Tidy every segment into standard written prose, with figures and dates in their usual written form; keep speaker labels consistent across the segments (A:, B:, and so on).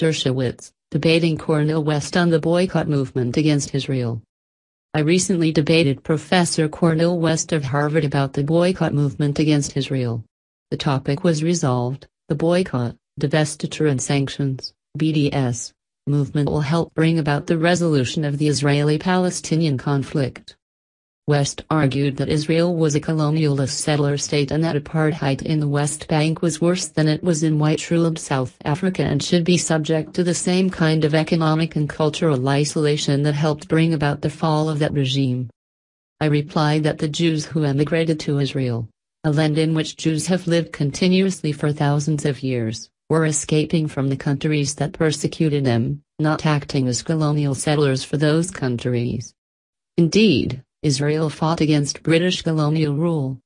A: Dershowitz, debating Cornel West on the boycott movement against Israel. I recently debated Professor Cornel West of Harvard about the boycott movement against Israel. The topic was resolved: the boycott, divestiture and sanctions, BDS, movement will help bring about the resolution of the Israeli-Palestinian conflict. West argued that Israel was a colonialist-settler state and that apartheid in the West Bank was worse than it was in white-ruled South Africa and should be subject to the same kind of economic and cultural isolation that helped bring about the fall of that regime. I replied that the Jews who emigrated to Israel, a land in which Jews have lived continuously for thousands of years, were escaping from the countries that persecuted them, not acting as colonial settlers for those countries. Indeed, Israel fought against British colonial rule.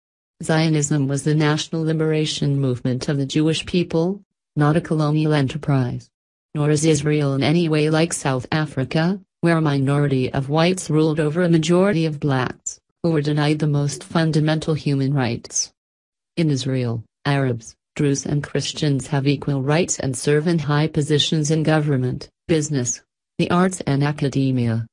A: Zionism was the national liberation movement of the Jewish people, not a colonial enterprise. Nor is Israel in any way like South Africa, where a minority of whites ruled over a majority of blacks, who were denied the most fundamental human rights. In Israel, Arabs, Druze and Christians have equal rights and serve in high positions in government, business, the arts and academia.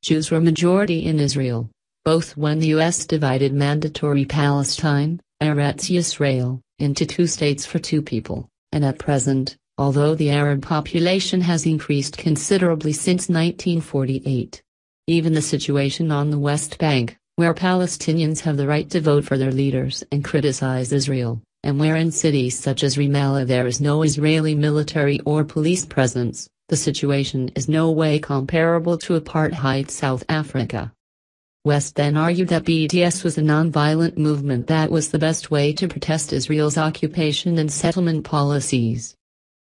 A: Jews were majority in Israel, both when the U.S. divided mandatory Palestine, Eretz Yisrael, into two states for two people, and at present, although the Arab population has increased considerably since 1948. Even the situation on the West Bank, where Palestinians have the right to vote for their leaders and criticize Israel, and where in cities such as Ramallah there is no Israeli military or police presence, the situation is no way comparable to apartheid South Africa. West then argued that BDS was a non-violent movement that was the best way to protest Israel's occupation and settlement policies.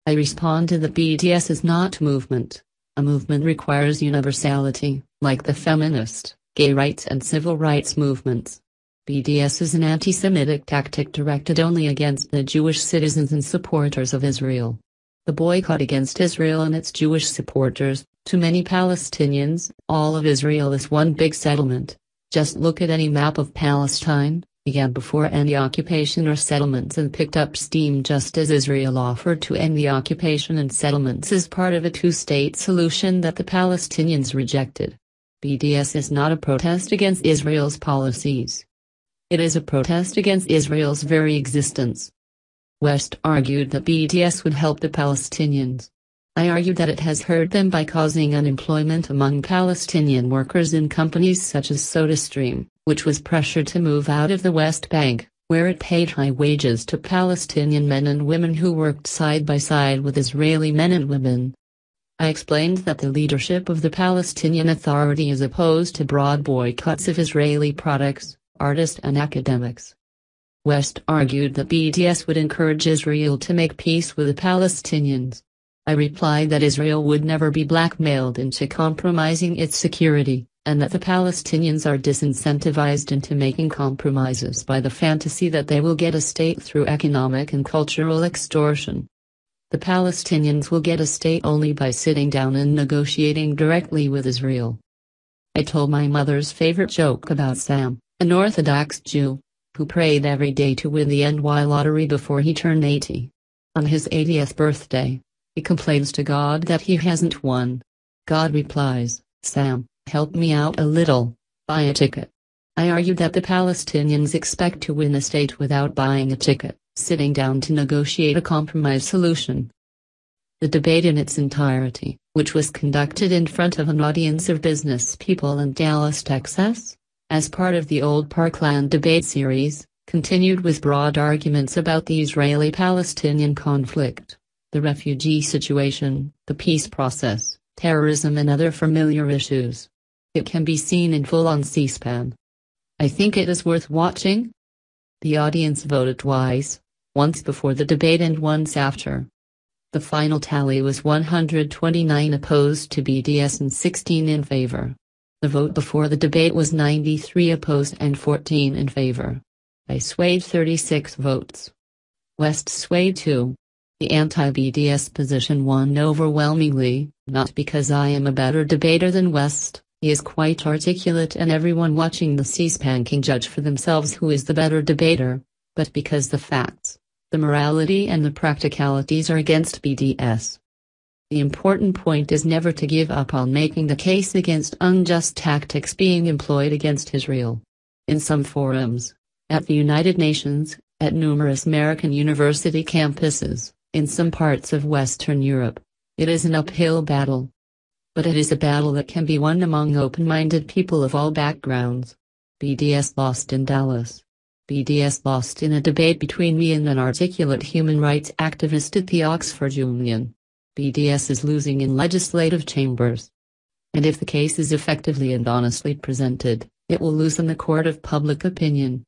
A: I responded that BDS is not a movement. A movement requires universality, like the feminist, gay rights and civil rights movements. BDS is an anti-Semitic tactic directed only against the Jewish citizens and supporters of Israel. The boycott against Israel and its Jewish supporters, to many Palestinians, all of Israel is one big settlement. Just look at any map of Palestine, began before any occupation or settlements and picked up steam just as Israel offered to end the occupation and settlements as part of a two-state solution that the Palestinians rejected. BDS is not a protest against Israel's policies. It is a protest against Israel's very existence. West argued that BDS would help the Palestinians. I argued that it has hurt them by causing unemployment among Palestinian workers in companies such as SodaStream, which was pressured to move out of the West Bank, where it paid high wages to Palestinian men and women who worked side by side with Israeli men and women. I explained that the leadership of the Palestinian Authority is opposed to broad boycotts of Israeli products, artists and academics. West argued that BDS would encourage Israel to make peace with the Palestinians. I replied that Israel would never be blackmailed into compromising its security, and that the Palestinians are disincentivized into making compromises by the fantasy that they will get a state through economic and cultural extortion. The Palestinians will get a state only by sitting down and negotiating directly with Israel. I told my mother's favorite joke about Sam, an Orthodox Jew, who prayed every day to win the NY lottery before he turned 80. On his 80th birthday, he complains to God that he hasn't won. God replies, "Sam, help me out a little, buy a ticket." I argued that the Palestinians expect to win a state without buying a ticket, sitting down to negotiate a compromise solution. The debate in its entirety, which was conducted in front of an audience of business people in Dallas, Texas, as part of the Old Parkland debate series, continued with broad arguments about the Israeli-Palestinian conflict, the refugee situation, the peace process, terrorism and other familiar issues. It can be seen in full on C-SPAN. I think it is worth watching. The audience voted twice, once before the debate and once after. The final tally was 129 opposed to BDS and 16 in favor. The vote before the debate was 93 opposed and 14 in favor. I swayed 36 votes. West swayed 2. The anti-BDS position won overwhelmingly, not because I am a better debater than West, he is quite articulate and everyone watching the C-SPAN can judge for themselves who is the better debater, but because the facts, the morality and the practicalities are against BDS. The important point is never to give up on making the case against unjust tactics being employed against Israel. In some forums, at the United Nations, at numerous American university campuses, in some parts of Western Europe, it is an uphill battle. But it is a battle that can be won among open-minded people of all backgrounds. BDS lost in Dallas. BDS lost in a debate between me and an articulate human rights activist at the Oxford Union. BDS is losing in legislative chambers. And if the case is effectively and honestly presented, it will lose in the court of public opinion.